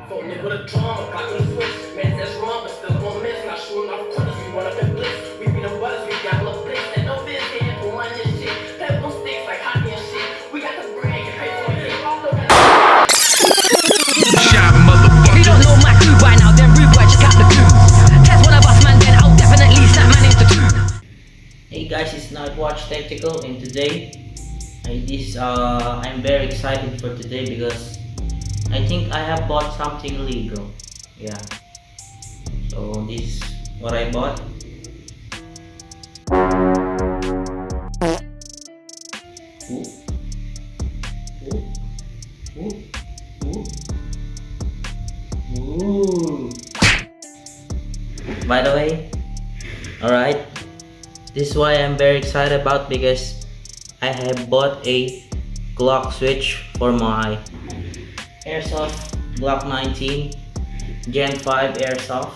Folded with a drum, clock on the switch. Man, that's wrong, but still gon' miss. Not shooting off corners, we run up and blitz. We be the butters, we got little blitz. And no biz here for one this shit. Play with them sticks like hockey and shit. We got the brand, get paid for it. All the You don't know my crew by now, then rude boy, check out the crew. Test one of us, man, then I'll definitely snap man into two. Hey guys, it's Nightwatch Tactical, and today I'm very excited for today because I think I have bought something legal. Yeah. So this is what I bought. Ooh. Ooh. Ooh. Ooh. Ooh. By the way, alright. This is why I'm very excited about, because I have bought a Glock switch for my Airsoft Glock 19 Gen 5 Airsoft.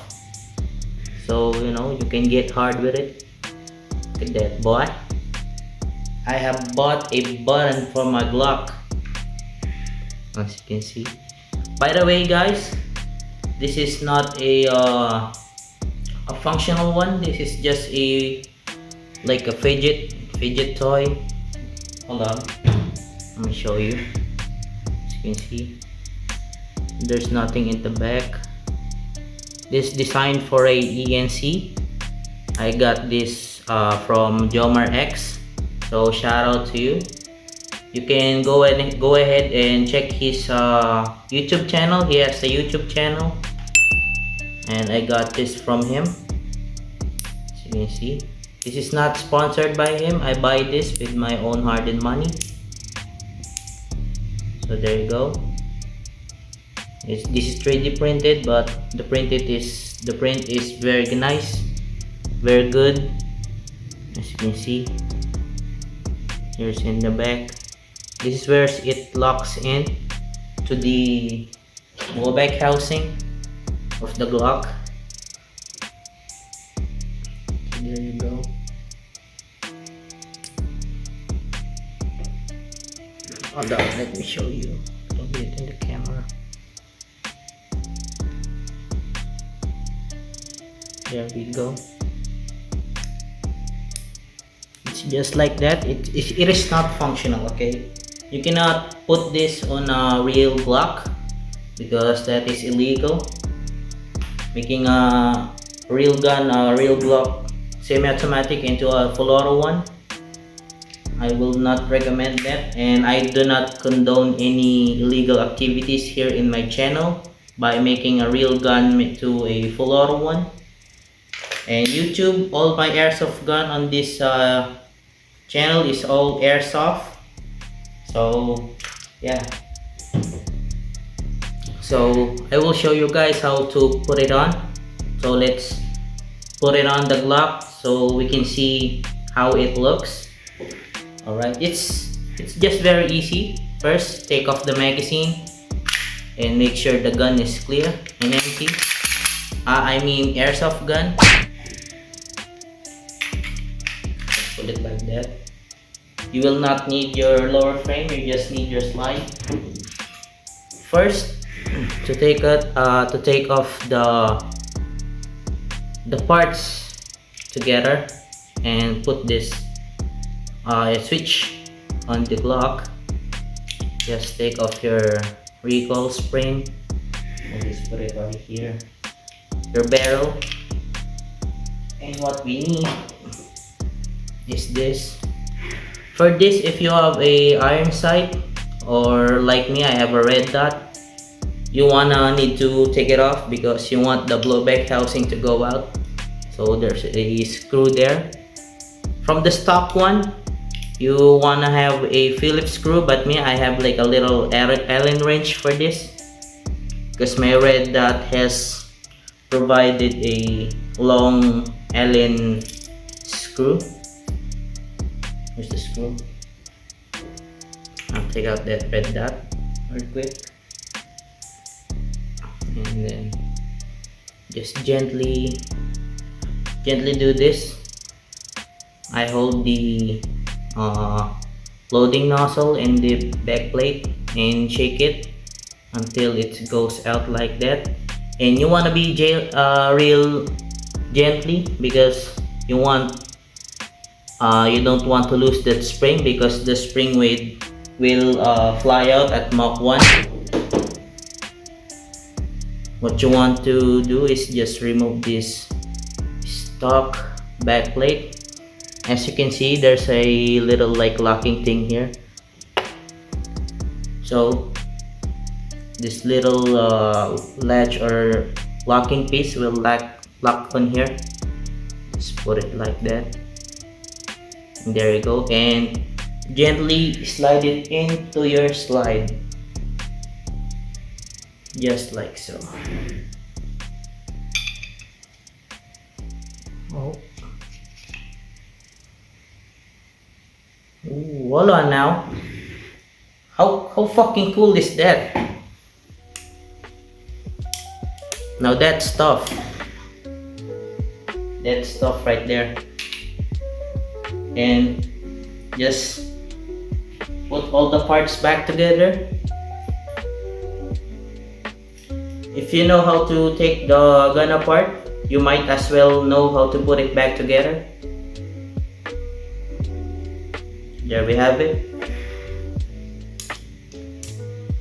So you know, you can get hard with it. Look at that, boy. I have bought a button for my Glock, as you can see. By the way guys, this is not a functional one. This is just like a fidget toy. Hold on, let me show you. As you can see, there's nothing in the back. This designed for a ENC. I got this from Jomar X, so shout out to you. You can go ahead and check his YouTube channel. He has a YouTube channel, and I got this from him. As you can see, this is not sponsored by him. I buy this with my own hard-earned money. So there you go. This is 3D printed, but the print is very nice, very good. As you can see, here's in the back. This is where it locks in to the blowback housing of the Glock. There you go. Hold on, let me show you a little bit in the camera. There we go. It's just like that. It is not functional, okay? You cannot put this on a real Glock because that is illegal. Making a real gun, a real Glock semi-automatic into a full auto one, I will not recommend that, and I do not condone any illegal activities here in my channel by making a real gun to a full auto one. And YouTube, all my airsoft gun on this channel is all airsoft. So yeah, so I will show you guys how to put it on. So let's put it on the Glock so we can see how it looks. Alright, it's just very easy. First, take off the magazine and make sure the gun is clear and empty. I mean airsoft gun. Put it like that. You will not need your lower frame, you just need your slide. First, to take off the parts together and put this switch on the Glock, just take off your recoil spring and just put it right here, your barrel. And what we need is this. For this, if you have a iron sight, or like me, I have a red dot, you need to take it off because you want the blowback housing to go out. So there's a screw there. From the stock one, you wanna have a Phillips screw, but me, I have like a little Allen wrench for this because my red dot has provided a long Allen screw. Here's the screw. I'll take out that red dot real quick, and then just gently do this. I hold the loading nozzle and the back plate and shake it until it goes out like that. And you want to be real gently because you don't want to lose that spring, because the spring will fly out at Mach 1. What you want to do is just remove this stock back plate. As you can see, there's a little like locking thing here. So this little latch or locking piece will lock on here. Just put it like that. And there you go. And gently slide it into your slide. Just like so. Oh. Ooh, hold on now. How fucking cool is that? Now that stuff right there, and just put all the parts back together. If you know how to take the gun apart, you might as well know how to put it back together. There we have it.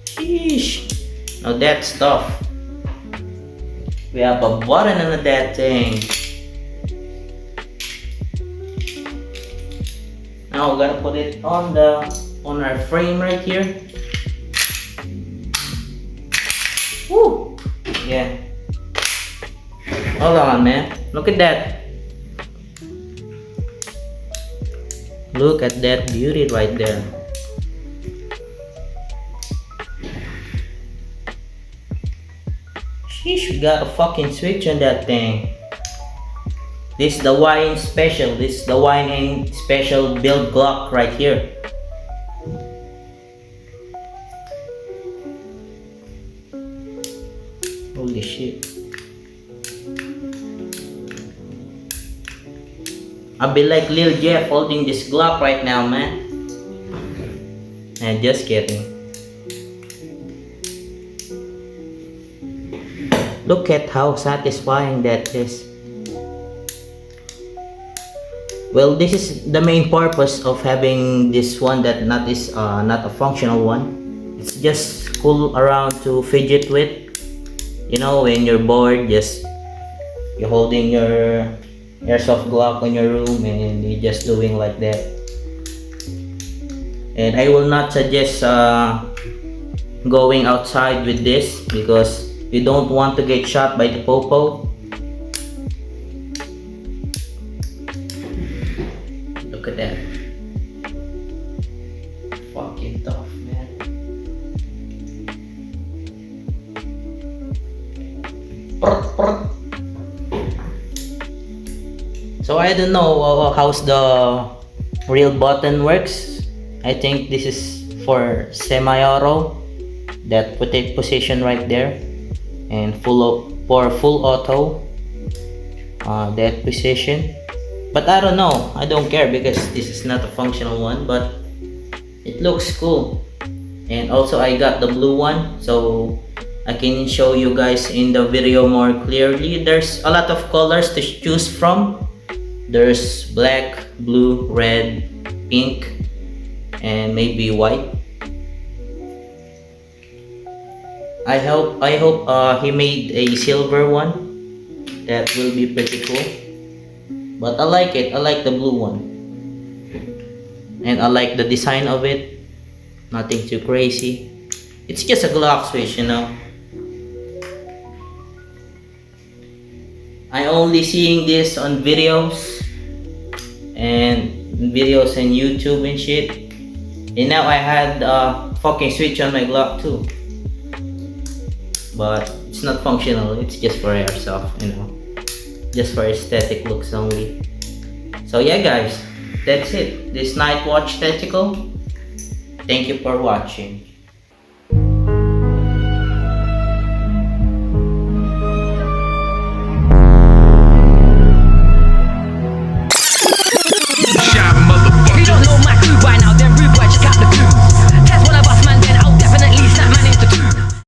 Sheesh. Now that stuff. We have a button on that thing. Now we're gonna put it on our frame right here. Woo! Yeah. Hold on, man. Look at that. Look at that beauty right there. Sheesh, we got a fucking switch on that thing. This is the wine special. This is the wine and special build Glock right here. Holy shit. I'll be like Lil Jeff holding this Glock right now, man. And just kidding. Look at how satisfying that is. Well, this is the main purpose of having this one that not a functional one. It's just cool around to fidget with. You know, when you're bored, you're holding your airsoft Glock in your room and you're just doing like that. And I will not suggest going outside with this because you don't want to get shot by the popo. Look at that. Fucking tough, man. So I don't know how's the real button works. I think this is for semi-auto, that position right there, and full auto, that position. But I don't know, I don't care because this is not a functional one, but it looks cool. And also I got the blue one, so I can show you guys in the video more clearly. There's a lot of colors to choose from. There's black, blue, red, pink, and maybe white. I hope he made a silver one. That will be pretty cool. But I like it. I like the blue one. And I like the design of it. Nothing too crazy. It's just a Glock switch, you know. I only seeing this on videos and YouTube and shit. And now I had a fucking switch on my Glock too. But it's not functional, it's just for airsoft, you know. Just for aesthetic looks only. So yeah guys, that's it. This Nightwatch Tactical. Thank you for watching.